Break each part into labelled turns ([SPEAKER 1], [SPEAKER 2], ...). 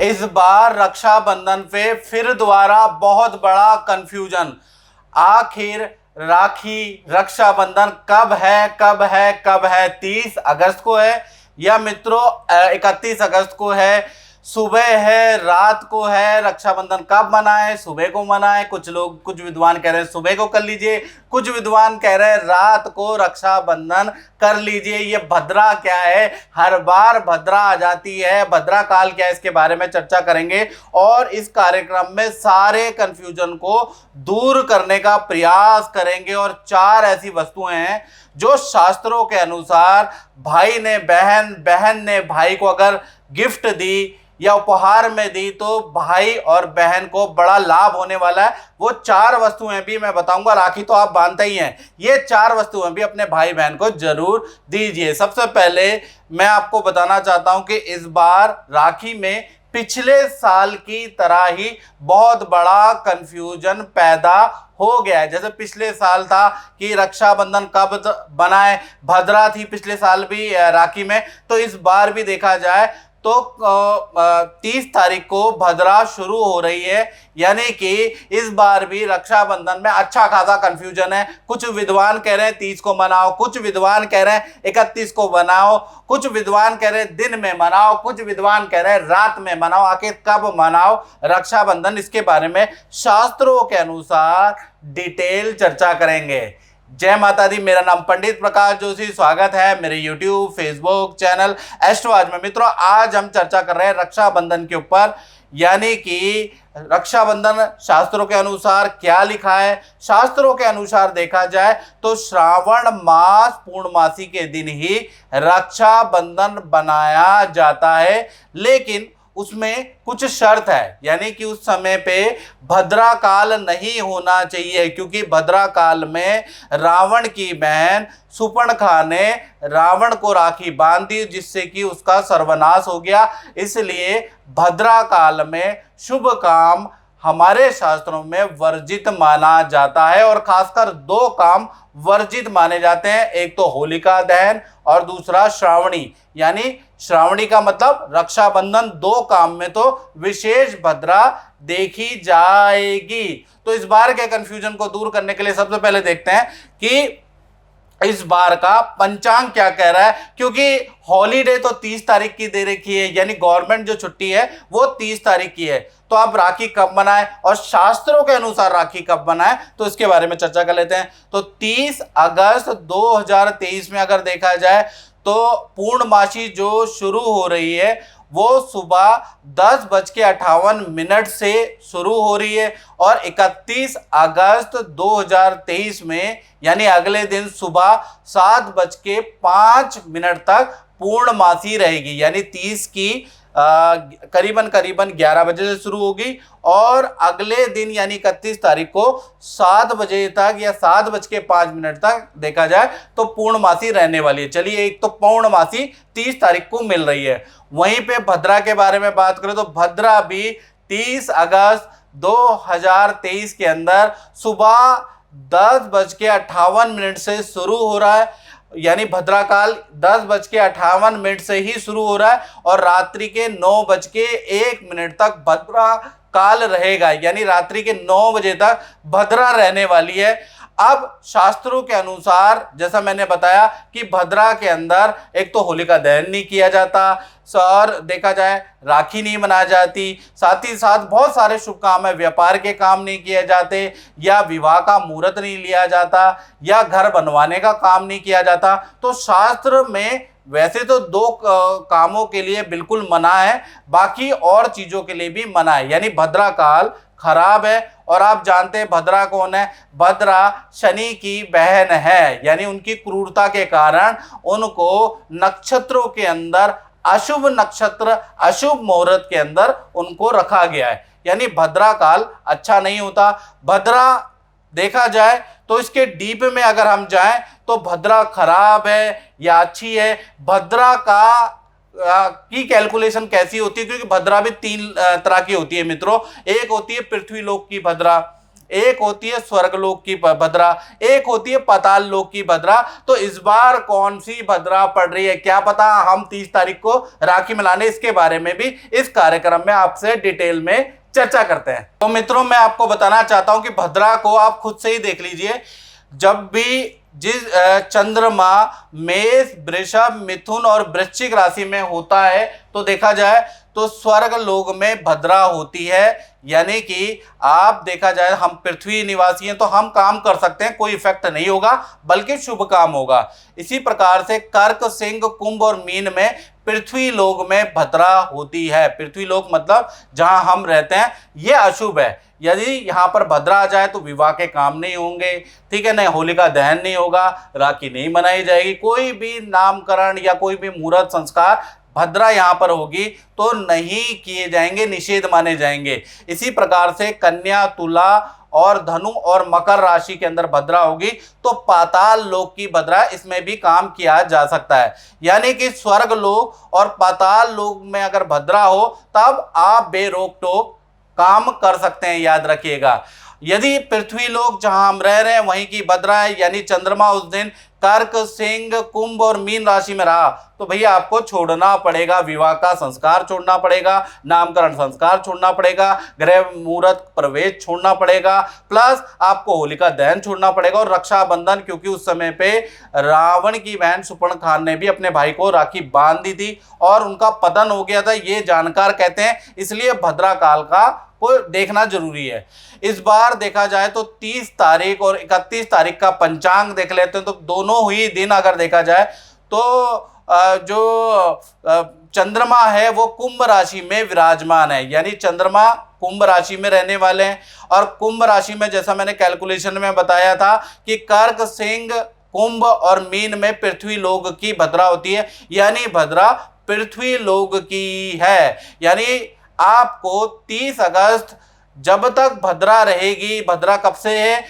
[SPEAKER 1] इस बार रक्षाबंधन पे फिर दोबारा बहुत बड़ा कंफ्यूजन। आखिर राखी रक्षाबंधन कब है 30 अगस्त को है या मित्रों 31 अगस्त को है? सुबह है, रात को है? रक्षाबंधन कब मनाएं? सुबह को मनाएं? कुछ विद्वान कह रहे हैं सुबह को कर लीजिए, कुछ विद्वान कह रहे हैं रात को रक्षाबंधन कर लीजिए। ये भद्रा क्या है? हर बार भद्रा आ जाती है। भद्रा काल क्या है, इसके बारे में चर्चा करेंगे और इस कार्यक्रम में सारे कंफ्यूजन को दूर करने का प्रयास करेंगे। और 4 ऐसी वस्तुएं हैं जो शास्त्रों के अनुसार भाई ने बहन, बहन ने भाई को अगर गिफ्ट दी या उपहार में दी तो भाई और बहन को बड़ा लाभ होने वाला है। वो 4 वस्तुएं भी मैं बताऊंगा। राखी तो आप बांधते ही हैं, ये 4 वस्तुएं भी अपने भाई बहन को जरूर दीजिए। सबसे पहले मैं आपको बताना चाहता हूं कि इस बार राखी में पिछले साल की तरह ही बहुत बड़ा कंफ्यूजन पैदा हो गया है। जैसे पिछले साल था कि रक्षाबंधन कब बनाए, भद्रा थी पिछले साल भी राखी में, तो इस बार भी देखा जाए तो 30 तारीख को भद्रा शुरू हो रही है। यानी कि इस बार भी रक्षाबंधन में अच्छा खासा कंफ्यूजन है। कुछ विद्वान कह रहे हैं 30 को मनाओ, कुछ विद्वान कह रहे हैं 31 को मनाओ, कुछ विद्वान कह रहे हैं दिन में मनाओ, कुछ विद्वान कह रहे हैं रात में मनाओ। आखिर कब मनाओ रक्षाबंधन, इसके बारे में शास्त्रों के अनुसार डिटेल चर्चा करेंगे। जय माता दी। मेरा नाम पंडित प्रकाश जोशी। स्वागत है मेरे YouTube, फेसबुक चैनल एस्ट्रोआज में। मित्रों, आज हम चर्चा कर रहे हैं रक्षाबंधन के ऊपर, यानी कि रक्षाबंधन शास्त्रों के अनुसार क्या लिखा है। शास्त्रों के अनुसार देखा जाए तो श्रावण मास पूर्णमासी के दिन ही रक्षाबंधन बनाया जाता है, लेकिन उसमें कुछ शर्त है। यानी कि उस समय पे भद्रा काल नहीं होना चाहिए, क्योंकि भद्रा काल में रावण की बहन सुपर्णखा ने रावण को राखी बांध दी, जिससे कि उसका सर्वनाश हो गया। इसलिए भद्रा काल में शुभ काम हमारे शास्त्रों में वर्जित माना जाता है। और खासकर 2 काम वर्जित माने जाते हैं, एक तो होलिका दहन और दूसरा श्रावणी। यानी श्रावणी का मतलब रक्षाबंधन, 2 काम में तो विशेष भद्रा देखी जाएगी। तो इस बार के कंफ्यूजन को दूर करने के लिए सबसे पहले देखते हैं कि इस बार का पंचांग क्या कह रहा है। क्योंकि हॉलीडे तो 30 तारीख की दे रखी है, यानी गवर्नमेंट जो छुट्टी है वो 30 तारीख की है। तो अब राखी कब मनाए और शास्त्रों के अनुसार राखी कब मनाए, तो इसके बारे में चर्चा कर लेते हैं। तो 30 अगस्त 2023 में अगर देखा जाए तो पूर्णमासी जो शुरू हो रही है वो सुबह 10:58 से शुरू हो रही है और 31 अगस्त 2023 में यानी अगले दिन सुबह 7:05 तक पूर्णमासी रहेगी। यानी 30 की करीबन 11 बजे से शुरू होगी और अगले दिन यानी 31 तारीख को 7 बजे तक या 7:05 तक देखा जाए तो पूर्णमासी रहने वाली है। चलिए, एक तो पूर्णमासी 30 तारीख को मिल रही है। वहीं पे भद्रा के बारे में बात करें तो भद्रा भी 30 अगस्त 2023 के अंदर सुबह 10:58 से शुरू हो रहा है। यानी भद्रा काल 10:58 से ही शुरू हो रहा है और रात्रि के 9:01 तक भद्रा काल रहेगा। यानी रात्रि के 9 बजे तक भद्रा रहने वाली है। अब शास्त्रों के अनुसार जैसा मैंने बताया कि भद्रा के अंदर एक तो होलिका दहन नहीं किया जाता और देखा जाए राखी नहीं मनाई जाती, साथ ही साथ बहुत सारे शुभ काम है, व्यापार के काम नहीं किए जाते या विवाह का मुहूर्त नहीं लिया जाता या घर बनवाने का काम नहीं किया जाता। तो शास्त्र में वैसे तो 2 कामों के लिए बिल्कुल मना है, बाकी और चीजों के लिए भी मना है। यानी भद्रा काल खराब है। और आप जानते हैं भद्रा कौन है? भद्रा शनि की बहन है। यानी उनकी क्रूरता के कारण उनको नक्षत्रों के अंदर अशुभ नक्षत्र, अशुभ मुहूर्त के अंदर उनको रखा गया है। यानी भद्रा काल अच्छा नहीं होता। भद्रा देखा जाए तो इसके डीप में अगर हम जाएं तो भद्रा खराब है या अच्छी है, भद्रा का की कैलकुलेशन कैसी होती है, क्योंकि भद्रा भी 3 तरह की होती है मित्रों। एक होती है पृथ्वी लोक की भद्रा, एक होती है स्वर्गलोक की भद्रा, एक होती है पाताल लोक की भद्रा। तो इस बार कौन सी भद्रा पड़ रही है, क्या पता हम 30 तारीख को राखी मिलाने, इसके बारे में भी इस कार्यक्रम में आपसे डिटेल में चर्चा करते हैं। तो मित्रों, मैं आपको बताना चाहता हूं कि भद्रा को आप खुद से ही देख लीजिए। जब भी जिस चंद्रमा मेष, वृषभ, मिथुन और वृश्चिक राशि में होता है तो देखा जाए तो स्वर्ग लोक में भद्रा होती है। यानी कि आप देखा जाए हम पृथ्वी निवासी हैं तो हम काम कर सकते हैं, कोई इफेक्ट नहीं होगा बल्कि शुभ काम होगा। इसी प्रकार से कर्क, सिंह, कुंभ और मीन में पृथ्वी लोक में भद्रा होती है। पृथ्वी लोक मतलब जहां हम रहते हैं, यह अशुभ है। यदि यहाँ पर भद्रा आ जाए तो विवाह के काम नहीं होंगे, ठीक है, नहीं होलिका दहन नहीं होगा, राखी नहीं मनाई जाएगी, कोई भी नामकरण या कोई भी मुहूर्त संस्कार भद्रा यहाँ पर होगी तो नहीं किए जाएंगे, निषेध माने जाएंगे। इसी प्रकार से कन्या, तुला और धनु और मकर राशि के अंदर भद्रा होगी तो पाताल लोक की भद्रा, इसमें भी काम किया जा सकता है। यानी कि स्वर्ग लोक और पाताल लोक में अगर भद्रा हो तब आप बेरोक टोक काम कर सकते हैं, याद रखिएगा। यदि पृथ्वी लोक जहां हम रह रहे हैं वहीं की भद्रा है, यानी चंद्रमा उस दिन कर्क, सिंह, कुंभ और मीन राशि में रहा तो भैया आपको छोड़ना पड़ेगा, विवाह का संस्कार छोड़ना पड़ेगा, नामकरण संस्कार छोड़ना पड़ेगा, गृह मुहूर्त प्रवेश छोड़ना पड़ेगा, प्लस आपको होलिका दहन छोड़ना पड़ेगा और रक्षाबंधन, क्योंकि उस समय पे रावण की बहन सुपर्ण ने भी अपने भाई को राखी बांध दी थी और उनका पतन हो गया था, ये जानकार कहते हैं। इसलिए भद्रा काल का को देखना जरूरी है। इस बार देखा जाए तो 30 तारीख और 31 तारीख का पंचांग देख लेते हैं तो दोनों ही दिन अगर देखा जाए तो जो चंद्रमा है वो कुंभ राशि में विराजमान है, यानी चंद्रमा कुंभ राशि में रहने वाले हैं। और कुंभ राशि में जैसा मैंने कैलकुलेशन में बताया था कि कर्क, सिंह, कुंभ और मीन में पृथ्वी लोक की भद्रा होती है, यानी भद्रा पृथ्वी लोक की है। यानी आपको 30 अगस्त जब तक भद्रा रहेगी, भद्रा कब से है,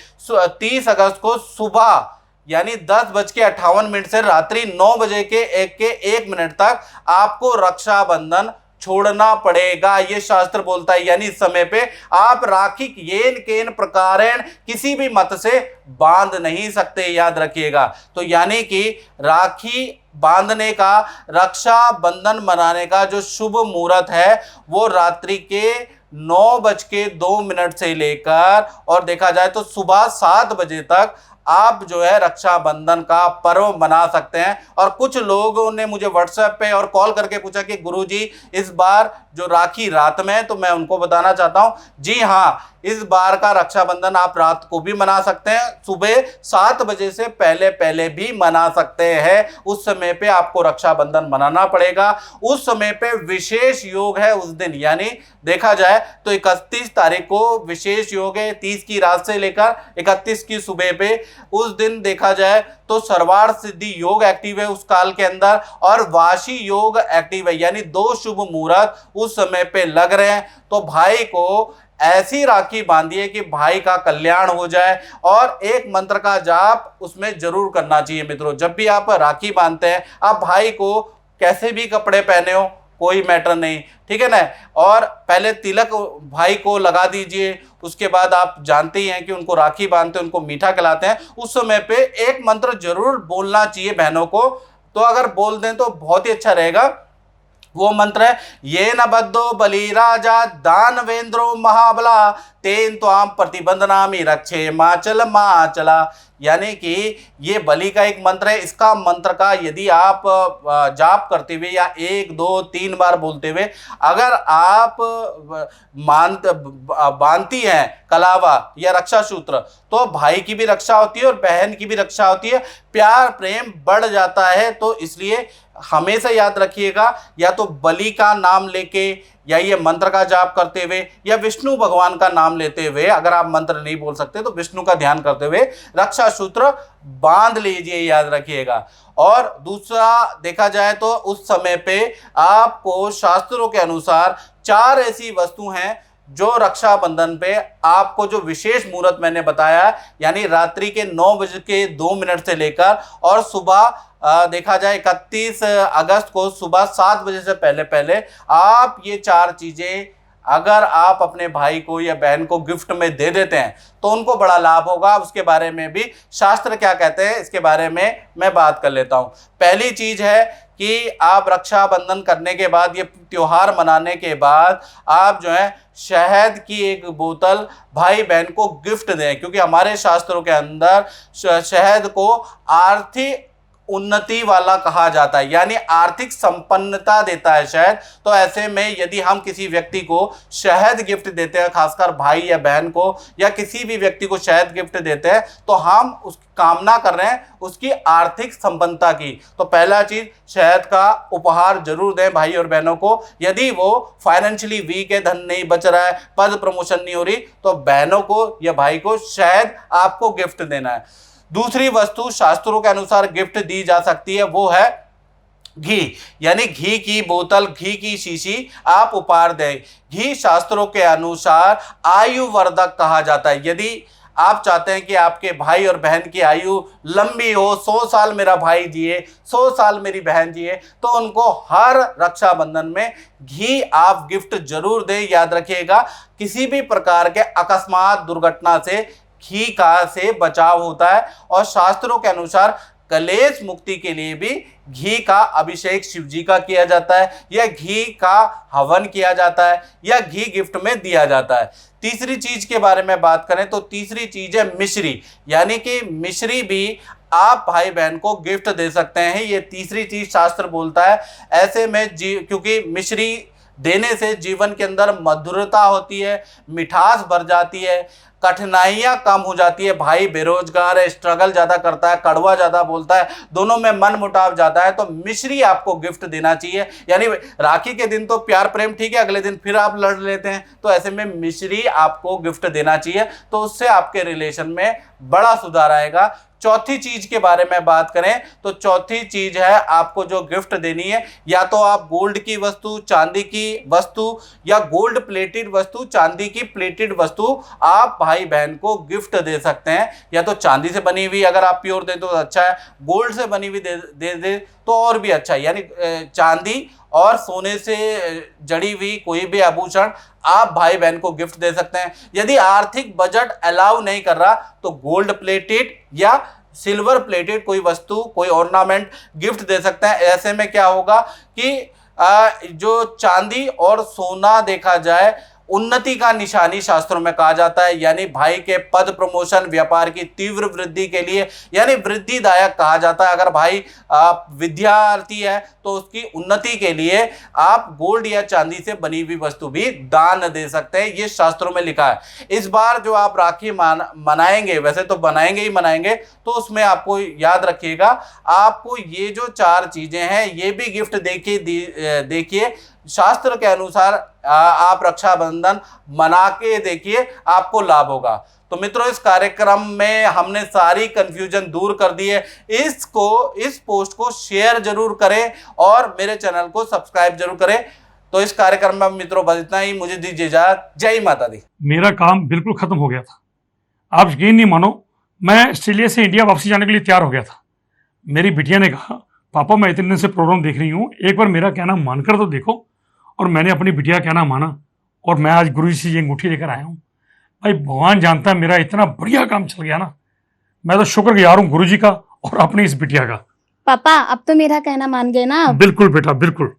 [SPEAKER 1] 30 अगस्त को सुबह यानी 10:58 से रात्रि 9 बजे के 1 मिनट तक आपको रक्षाबंधन छोड़ना पड़ेगा, ये शास्त्र बोलता है। यानी इस समय पे आप राखी येन केन प्रकारेण किसी भी मत से बांध नहीं सकते, याद रखिएगा। तो यानी कि राखी बांधने का, रक्षाबंधन मनाने का जो शुभ मुहूर्त है वो रात्रि के 9:02 से लेकर और देखा जाए तो सुबह 7 बजे तक आप जो है रक्षाबंधन का पर्व मना सकते हैं। और कुछ लोगों ने मुझे व्हाट्सएप पे और कॉल करके पूछा कि गुरुजी इस बार जो राखी रात में है, तो मैं उनको बताना चाहता हूं, जी हाँ, इस बार का रक्षाबंधन आप रात को भी मना सकते हैं, सुबह 7 बजे से पहले पहले भी मना सकते हैं। उस समय पे आपको रक्षाबंधन मनाना पड़ेगा। उस समय पे विशेष योग है उस दिन, यानी देखा जाए तो 31 तारीख को विशेष योग है, 30 की रात से लेकर 31 की सुबह पे। उस दिन देखा जाए तो सर्वार्थ सिद्धि योग एक्टिव है उस काल के अंदर और वाशी योग एक्टिव है, यानी 2 शुभ मुहूर्त उस समय पे लग रहे हैं। तो भाई को ऐसी राखी बांधिए कि भाई का कल्याण हो जाए और एक मंत्र का जाप उसमें जरूर करना चाहिए। मित्रों, जब भी आप राखी बांधते हैं, आप भाई को कैसे भी कपड़े पहने हो कोई मैटर नहीं, ठीक है ना। और पहले तिलक भाई को लगा दीजिए, उसके बाद आप जानते ही हैं कि उनको राखी बांधते हैं, उनको मीठा खिलाते हैं। उस समय पे एक मंत्र जरूर बोलना चाहिए बहनों को, तो अगर बोल दें तो बहुत ही अच्छा रहेगा। वो मंत्र है, ये न बद्धो बलि राजा दानवेंद्रो महाबला तेन त्वाम प्रतिबंधनामि रक्षे माचल माचला। यानी कि ये बलि का एक मंत्र है। इसका मंत्र का यदि आप जाप करते हुए या 1, 2, 3 बार बोलते हुए अगर आप बांधती हैं कलावा या रक्षा सूत्र, तो भाई की भी रक्षा होती है और बहन की भी रक्षा होती है, प्यार प्रेम बढ़ जाता है। तो इसलिए हमेशा याद रखिएगा, या तो बलि का नाम लेके या ये मंत्र का जाप करते हुए या विष्णु भगवान का नाम लेते हुए, अगर आप मंत्र नहीं बोल सकते तो विष्णु का ध्यान करते हुए रक्षा सूत्र बांध लीजिए, याद रखिएगा। और दूसरा देखा जाए तो उस समय पे आपको शास्त्रों के अनुसार 4 ऐसी वस्तु हैं जो रक्षाबंधन पे आपको जो विशेष मुहूर्त मैंने बताया, यानी रात्रि के 9:02 से लेकर और सुबह देखा जाए 31 अगस्त को सुबह 7 बजे से पहले पहले आप ये 4 चीजें अगर आप अपने भाई को या बहन को गिफ्ट में दे देते हैं तो उनको बड़ा लाभ होगा। उसके बारे में भी शास्त्र क्या कहते हैं इसके बारे में मैं बात कर लेता हूं। पहली चीज है कि आप रक्षाबंधन करने के बाद, ये त्योहार मनाने के बाद आप जो है शहद की एक बोतल भाई बहन को गिफ्ट दें, क्योंकि हमारे शास्त्रों के अंदर शहद को आर्थिक उन्नति वाला कहा जाता है, यानी आर्थिक संपन्नता देता है शहद। तो ऐसे में यदि हम किसी व्यक्ति को शहद गिफ्ट देते हैं, खासकर भाई या बहन को या किसी भी व्यक्ति को शहद गिफ्ट देते हैं, तो हम उसकी कामना कर रहे हैं उसकी आर्थिक संपन्नता की। तो पहला चीज, शहद का उपहार जरूर दें भाई और बहनों को। यदि वो फाइनेंशियली वीक है, धन नहीं बच रहा है, पद प्रमोशन नहीं हो रही, तो बहनों को या भाई को शहद आपको गिफ्ट देना है। दूसरी वस्तु शास्त्रों के अनुसार गिफ्ट दी जा सकती है, वो है घी, यानी घी की बोतल, घी की शीशी आप उपहार दें। घी शास्त्रों के अनुसार आयुवर्धक कहा जाता है। यदि आप चाहते हैं कि आपके भाई और बहन की आयु लंबी हो, 100 साल मेरा भाई जिए, 100 साल मेरी बहन जिए, तो उनको हर रक्षाबंधन में घी आप गिफ्ट जरूर दें। याद रखिएगा, किसी भी प्रकार के अकस्मात दुर्घटना से घी का से बचाव होता है। और शास्त्रों के अनुसार कलेश मुक्ति के लिए भी घी का अभिषेक शिव जी का किया जाता है, या घी का हवन किया जाता है, या घी गिफ्ट में दिया जाता है। तीसरी चीज के बारे में बात करें तो तीसरी चीज है मिश्री, यानी कि मिश्री भी आप भाई बहन को गिफ्ट दे सकते हैं। ये तीसरी चीज शास्त्र बोलता है। ऐसे में क्योंकि मिश्री देने से जीवन के अंदर मधुरता होती है, मिठास भर जाती है, कठिनाइयाँ कम हो जाती है। भाई बेरोजगार है, स्ट्रगल ज़्यादा करता है, कड़वा ज़्यादा बोलता है, दोनों में मन मुटाव ज़्यादा है, तो मिश्री आपको गिफ्ट देना चाहिए। यानी राखी के दिन तो प्यार प्रेम ठीक है, अगले दिन फिर आप लड़ लेते हैं, तो ऐसे में मिश्री आपको गिफ्ट देना चाहिए, तो उससे आपके रिलेशन में बड़ा सुधार आएगा। चौथी चीज के बारे में बात करें तो चौथी चीज है आपको जो गिफ्ट देनी है, या तो आप गोल्ड की वस्तु, चांदी की वस्तु, या गोल्ड प्लेटेड वस्तु, चांदी की प्लेटेड वस्तु आप भाई बहन को गिफ्ट दे सकते हैं। या तो चांदी से बनी हुई अगर आप प्योर दे तो अच्छा है, गोल्ड से बनी हुई दे तो और भी अच्छा है, यानी चांदी और सोने से जड़ी हुई कोई भी आभूषण आप भाई बहन को गिफ्ट दे सकते हैं। यदि आर्थिक बजट अलाउ नहीं कर रहा तो गोल्ड प्लेटेड या सिल्वर प्लेटेड कोई वस्तु, कोई ऑर्नामेंट गिफ्ट दे सकते हैं। ऐसे में क्या होगा कि जो चांदी और सोना देखा जाए उन्नति का निशानी शास्त्रों में कहा जाता है, यानी भाई के पद प्रमोशन, व्यापार की तीव्र वृद्धि के लिए, यानी वृद्धिदायक कहा जाता है। अगर भाई विद्यार्थी है तो उसकी उन्नति के लिए आप गोल्ड या चांदी से बनी हुई वस्तु भी दान दे सकते हैं, ये शास्त्रों में लिखा है। इस बार जो आप राखी मनाएंगे, वैसे तो बनाएंगे ही मनाएंगे, तो उसमें आपको याद रखिएगा आपको ये जो 4 चीजें हैं ये भी गिफ्ट देखिए शास्त्र के अनुसार आप रक्षाबंधन मना के देखिए, आपको लाभ होगा। तो मित्रों, इस कार्यक्रम में हमने सारी कंफ्यूजन दूर कर दी है। इस पोस्ट को शेयर जरूर करें और मेरे चैनल को सब्सक्राइब जरूर करें। तो इस कार्यक्रम में मित्रों बस इतना ही, मुझे दीजिए इजाजत। जय माता दी।
[SPEAKER 2] मेरा काम बिल्कुल खत्म हो गया था, आप यकीन नहीं मानो, मैं ऑस्ट्रेलिया से इंडिया वापसी जाने के लिए तैयार हो गया था। मेरी बिटिया ने कहा, पापा मैं इतने दिन से प्रोग्राम देख रही हूँ, एक बार मेरा कहना मानकर तो देखो। और मैंने अपनी बिटिया कहना माना और मैं आज गुरु जी से ये अंगूठी लेकर आया हूँ। भाई भगवान जानता है मेरा इतना बढ़िया काम चल गया ना, मैं तो शुक्रगुजार हूँ गुरु जी का और अपनी इस बिटिया का।
[SPEAKER 3] पापा अब तो मेरा कहना मान गए ना?
[SPEAKER 2] बिल्कुल बेटा बिल्कुल।